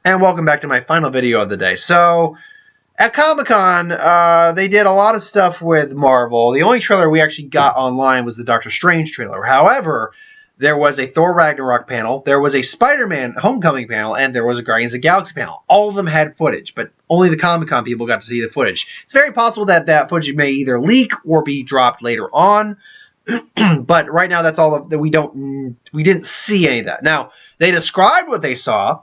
And welcome back to my final video of the day. So, at Comic-Con, they did a lot of stuff with Marvel. The only trailer we actually got online was the Doctor Strange trailer. However, there was a Thor Ragnarok panel, there was a Spider-Man Homecoming panel, and there was a Guardians of the Galaxy panel. All of them had footage, but only the Comic-Con people got to see the footage. It's very possible that that footage may either leak or be dropped later on. But right now, that's all that we didn't see any of that. Now, they described what they saw.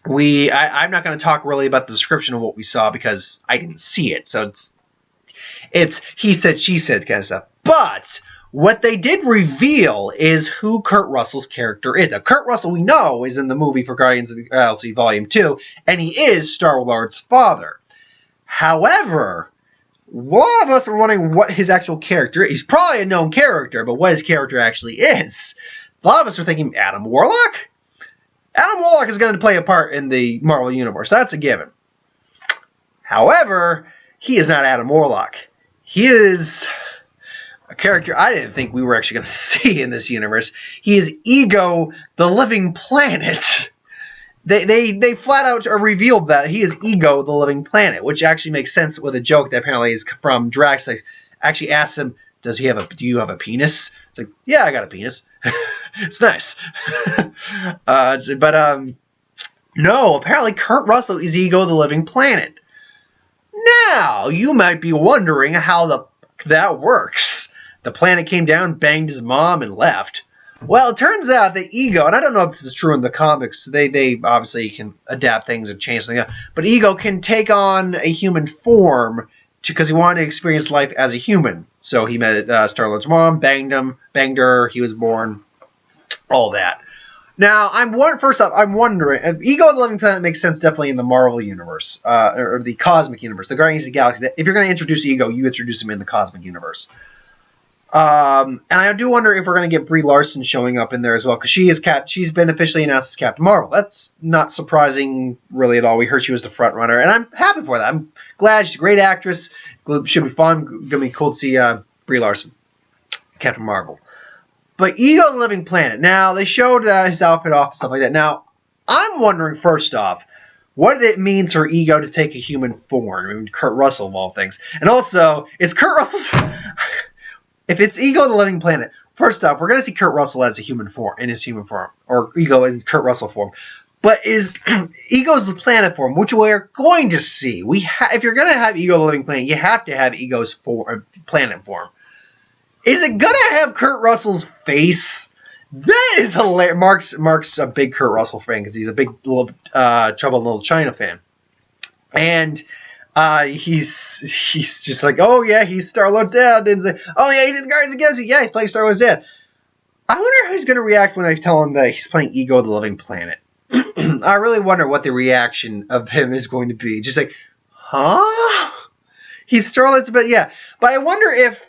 I'm not going to talk really about the description of what we saw because I didn't see it. So it's he said, she said kind of stuff. But what they did reveal is who Kurt Russell's character is. Now, Kurt Russell, we know, is in the movie for Guardians of the Galaxy Volume 2, and he is Star-Lord's father. However, a lot of us are wondering what his actual character is. He's probably a known character, but what his character actually is. A lot of us are thinking Adam Warlock? Adam Warlock is going to play a part in the Marvel Universe. That's a given. However, he is not Adam Warlock. He is a character I didn't think we were actually going to see in this universe. He is Ego, the Living Planet. They flat out revealed that he is Ego, the Living Planet, which actually makes sense with a joke that apparently is from Drax. Like, actually asks him, do you have a penis? It's like, yeah, I got a penis. It's nice. No, apparently Kurt Russell is Ego, the Living Planet. Now, you might be wondering how that works. The planet came down, banged his mom, and left. Well, it turns out that Ego, and I don't know if this is true in the comics, they obviously can adapt things and change things, but Ego can take on a human form because he wanted to experience life as a human. So he met Star-Lord's mom, banged her, he was born, all that. Now, first off, I'm wondering, if Ego the Living Planet makes sense definitely in the Marvel Universe, or the Cosmic Universe, the Guardians of the Galaxy. If you're going to introduce Ego, you introduce him in the Cosmic Universe. And I do wonder if we're going to get Brie Larson showing up in there as well, because she's been officially announced as Captain Marvel. That's not surprising, really, at all. We heard she was the front runner, and I'm happy for that. I'm glad. She's a great actress. Should be fun. Going to be cool to see Brie Larson, Captain Marvel. But Ego the Living Planet. Now, they showed his outfit off and stuff like that. Now, I'm wondering, first off, what it means for Ego to take a human form. I mean, Kurt Russell, of all things. And also, is Kurt Russell's... If it's Ego the Living Planet, first off, we're going to see Kurt Russell as a human form, in his human form, or Ego in Kurt Russell form. But is Ego's the planet form, which we are going to see. If you're going to have Ego the Living Planet, you have to have Ego's planet form. Is it going to have Kurt Russell's face? That is hilarious. Mark's a big Kurt Russell fan because he's a big Trouble in Little China fan. And he's just like, oh yeah, he's Star-Lord's dad. And say, oh yeah, he's in Guardians of the Galaxy. Yeah, he's playing Star-Lord's dad. I wonder how he's going to react when I tell him that he's playing Ego the Living Planet. I really wonder what the reaction of him is going to be. Just like, huh? He's Star-Lord's, but yeah. But I wonder if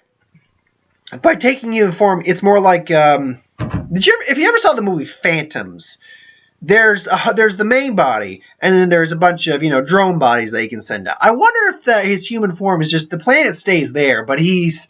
by taking you in form, it's more like, if you ever saw the movie Phantoms, there's the main body, and then there's a bunch of, drone bodies that he can send out. I wonder if his human form is just, the planet stays there, but he's,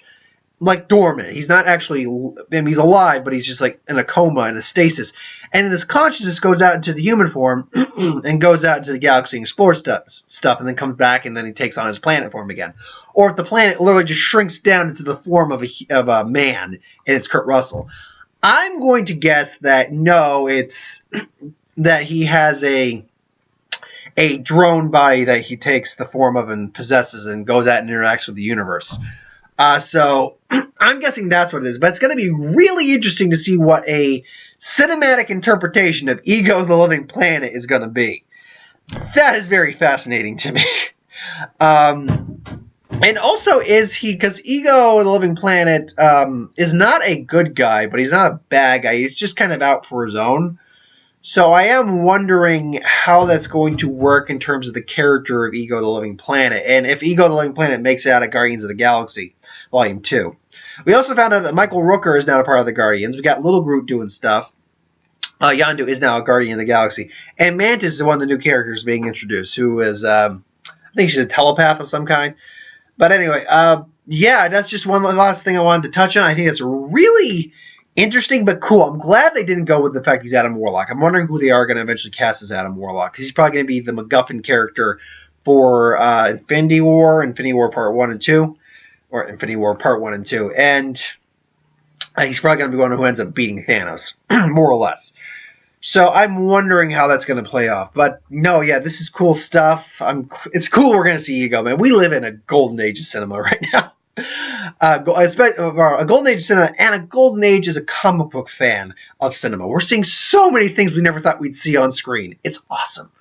like, dormant. He's not actually, he's alive, but he's just, like, in a coma, in a stasis. And then his consciousness goes out into the human form, and goes out into the galaxy and explores stuff, and then comes back, and then he takes on his planet form again. Or if the planet literally just shrinks down into the form of a man, and it's Kurt Russell. I'm going to guess that, no, it's... that he has a drone body that he takes the form of and possesses and goes out and interacts with the universe. So I'm guessing that's what it is. But it's going to be really interesting to see what a cinematic interpretation of Ego the Living Planet is going to be. That is very fascinating to me. And also, because Ego the Living Planet is not a good guy, but he's not a bad guy. He's just kind of out for his own. So I am wondering how that's going to work in terms of the character of Ego the Living Planet, and if Ego the Living Planet makes it out of Guardians of the Galaxy Volume 2. We also found out that Michael Rooker is now a part of the Guardians. We got Little Groot doing stuff. Yondu is now a Guardian of the Galaxy. And Mantis is one of the new characters being introduced, who is, I think she's a telepath of some kind. But anyway, yeah, that's just one last thing I wanted to touch on. I think it's really Interesting, but cool. I'm glad they didn't go with the fact he's Adam Warlock. I'm wondering who they are going to eventually cast as Adam Warlock, because he's probably going to be the MacGuffin character for Infinity War Part 1 and 2, or Infinity War Part 1 and 2, and he's probably going to be one who ends up beating Thanos, more or less. So I'm wondering how that's going to play off. But no, yeah, this is cool stuff. It's cool we're going to see Ego, man. We live in a golden age of cinema right now. A golden age of cinema and a golden age as a comic book fan of cinema. We're seeing so many things we never thought we'd see on screen. It's awesome.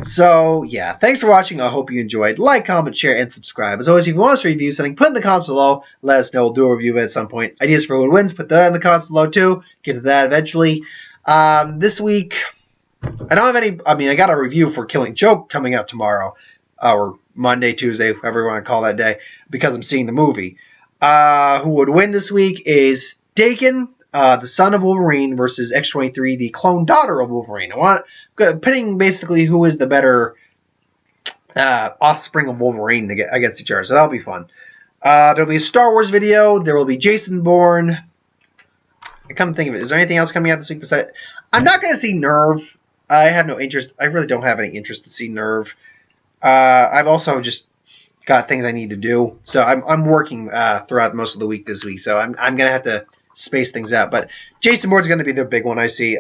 So, yeah, thanks for watching. I hope you enjoyed. Like, comment, share, and subscribe. As always, if you want us to review something, put in the comments below. Let us know. We'll do a review of it at some point. Ideas for who wins, put that in the comments below, too. Get to that eventually. This week, I don't have any... I got a review for Killing Joke coming out tomorrow, or Monday, Tuesday, whatever you want to call that day, because I'm seeing the movie. Who would win this week is Dakin, the son of Wolverine, versus X-23, the clone daughter of Wolverine. I want pitting basically who is the better offspring of Wolverine against each other, so that'll be fun. There'll be a Star Wars video. There will be Jason Bourne. I come to think of it, is there anything else coming out this week besides? I'm not going to see Nerve. I have no interest. I really don't have any interest to see Nerve. I've also just got things I need to do, so I'm working throughout most of the week this week, so I'm gonna have to space things out. But Jason Bourne's gonna be the big one I see.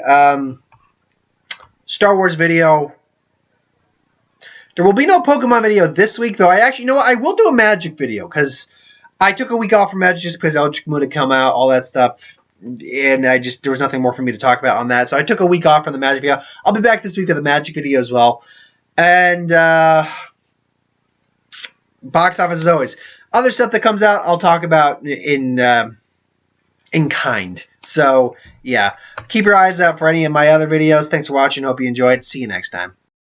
Star Wars video. There will be no Pokemon video this week, though. I will do a Magic video, because I took a week off from Magic just because Eldritch Moon had come out, all that stuff, and there was nothing more for me to talk about on that, so I took a week off from the Magic video. I'll be back this week with a Magic video as well. And box office as always. Other stuff that comes out, I'll talk about in kind. So, yeah. Keep your eyes out for any of my other videos. Thanks for watching. Hope you enjoyed. See you next time.